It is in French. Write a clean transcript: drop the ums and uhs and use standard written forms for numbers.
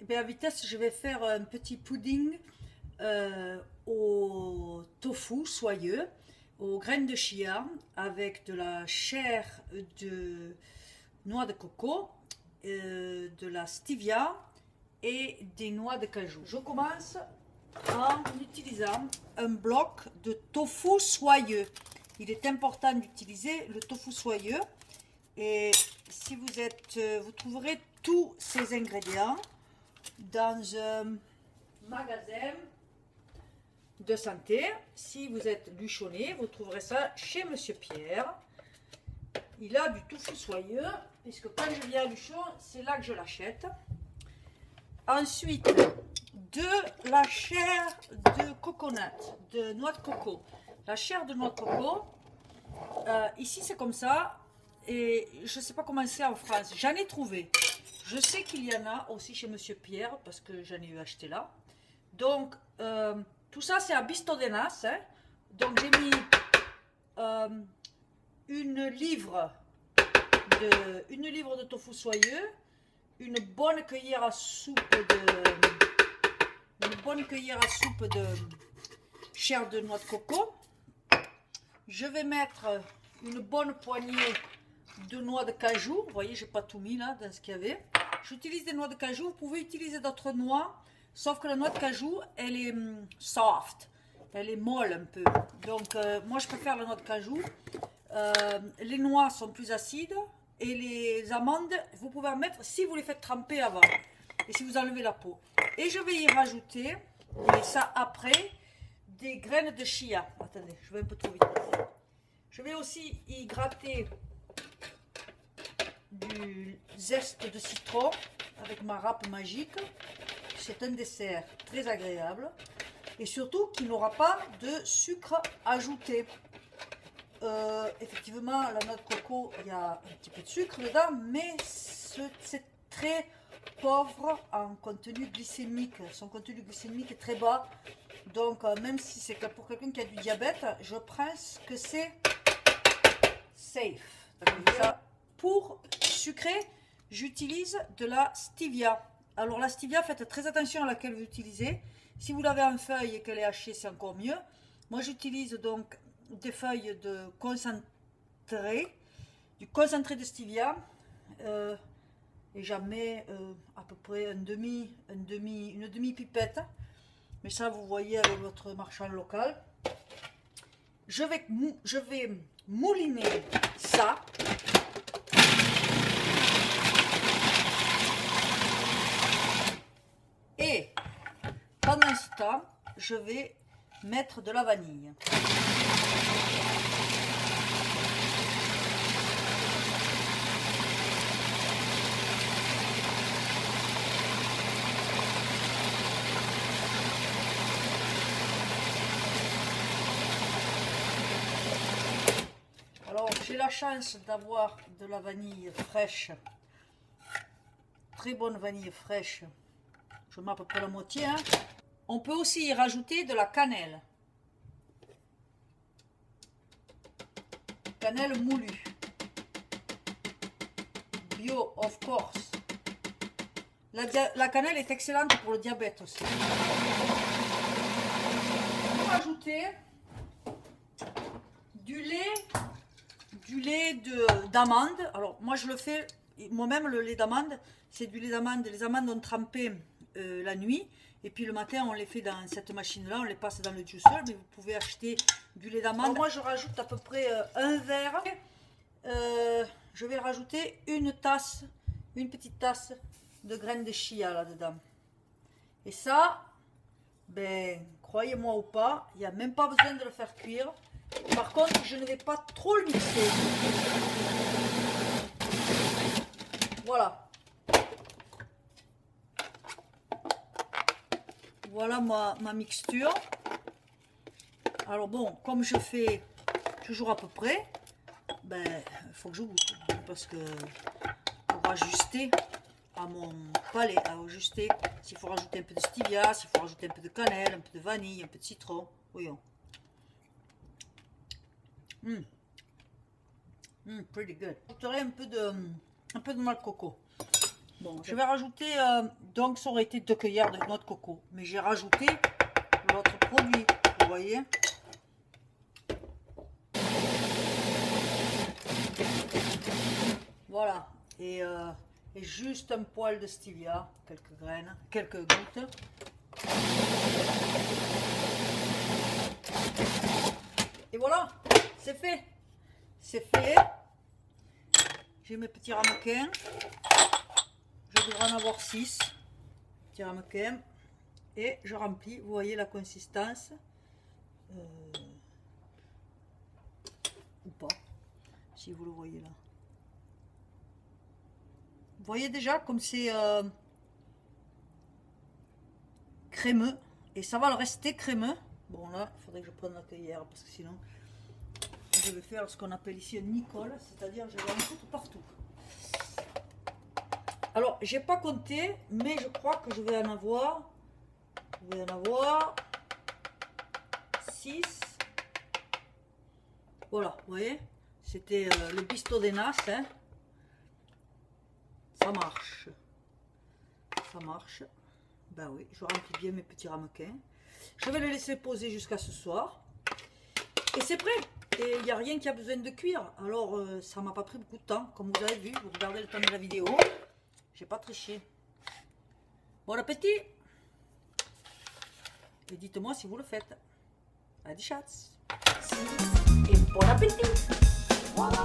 Et bien à vitesse, je vais faire un petit pudding au tofu soyeux, aux graines de chia, avec de la chair de noix de coco, de la stevia et des noix de cajou. Je commence en utilisant un bloc de tofu soyeux. Il est important d'utiliser le tofu soyeux. Et si vous trouverez tous ces ingrédients dans un magasin de santé. Si vous êtes luchonné, vous trouverez ça chez Monsieur Pierre. Il a du tofu soyeux, puisque quand je viens à Luchon, c'est là que je l'achète. Ensuite, de la chair de coconut, de noix de coco. La chair de noix de coco, ici c'est comme ça, et je ne sais pas comment c'est en France. J'en ai trouvé. Je sais qu'il y en a aussi chez Monsieur Pierre, parce que j'en ai eu acheté là. Donc, tout ça c'est à Bistodenas. Hein. Donc j'ai mis une livre de tofu soyeux, une bonne cuillère à soupe de chair de noix de coco. Je vais mettre une bonne poignée de noix de cajou. Vous voyez, j'ai pas tout mis là dans ce qu'il y avait. J'utilise des noix de cajou. Vous pouvez utiliser d'autres noix, sauf que la noix de cajou, elle est soft, elle est molle un peu. Donc moi je préfère la noix de cajou. Les noix sont plus acides et les amandes, vous pouvez en mettre si vous les faites tremper avant et si vous enlevez la peau. Et je vais y rajouter, mais ça après, des graines de chia. Attendez, je vais un peu trop vite. Je vais aussi y gratter du zeste de citron avec ma râpe magique. C'est un dessert très agréable et surtout qui n'aura pas de sucre ajouté. Effectivement, la noix de coco, il y a un petit peu de sucre dedans, mais c'est très pauvre en contenu glycémique. Son contenu glycémique est très bas. Donc, même si c'est pour quelqu'un qui a du diabète, je pense que c'est safe. Ça, pour sucrer, j'utilise de la stevia. Alors, la stevia, faites très attention à laquelle vous utilisez. Si vous l'avez en feuille et qu'elle est hachée, c'est encore mieux. Moi, j'utilise donc des feuilles de concentré, du concentré de stevia, et j'en mets à peu près une demi pipette, mais ça vous voyez avec votre marchand local. Je vais mouliner ça. Et pendant ce temps, je vais mettre de la vanille. Alors j'ai la chance d'avoir de la vanille fraîche, très bonne vanille fraîche. Je mets à peu près la moitié. Hein. On peut aussi y rajouter de la cannelle. Cannelle moulue. Bio, of course. La cannelle est excellente pour le diabète aussi. On peut rajouter du lait d'amande. Alors moi je le fais moi-même, le lait d'amande. C'est du lait d'amande. Les amandes ont trempé la nuit. Et puis le matin, on les fait dans cette machine-là, on les passe dans le juicer, mais vous pouvez acheter du lait d'amande. Moi, je rajoute à peu près un verre. Je vais rajouter une petite tasse de graines de chia là-dedans. Et ça, ben, croyez-moi ou pas, il n'y a même pas besoin de le faire cuire. Par contre, je ne vais pas trop le mixer. Voilà. Voilà ma mixture. Alors bon, comme je fais toujours à peu près, ben il faut que je goûte. Parce que pour ajuster à mon palais, à ajuster, s'il faut rajouter un peu de stevia, s'il faut rajouter un peu de cannelle, un peu de vanille, un peu de citron. Voyons. Pretty good. J'ajouterai un peu de noix de coco. Bon, je vais rajouter, donc ça aurait été 2 cuillères de noix de coco, mais j'ai rajouté l'autre produit, vous voyez. Voilà, et juste un poil de stevia, quelques graines, quelques gouttes. Et voilà, c'est fait. C'est fait. J'ai mes petits ramequins. Je devrais en avoir 6 petits ramequins. Et je remplis, vous voyez la consistance. Ou pas, si vous le voyez là. Vous voyez déjà comme c'est crémeux. Et ça va le rester crémeux. Bon là, il faudrait que je prenne la cuillère parce que sinon je vais faire ce qu'on appelle ici un Nicole, c'est-à-dire je vais en foutre partout. Alors, j'ai pas compté, mais je crois que je vais en avoir 6. Voilà, vous voyez, c'était le bisto des nas, hein. Ça marche. Ça marche. Ben oui, je remplis bien mes petits ramequins. Je vais les laisser poser jusqu'à ce soir. Et c'est prêt. Et il n'y a rien qui a besoin de cuire. Alors, ça m'a pas pris beaucoup de temps. Comme vous avez vu, vous regardez le temps de la vidéo. J'ai pas triché. Bon appétit. Et dites-moi si vous le faites. Adi chats. Et bon appétit. Voilà.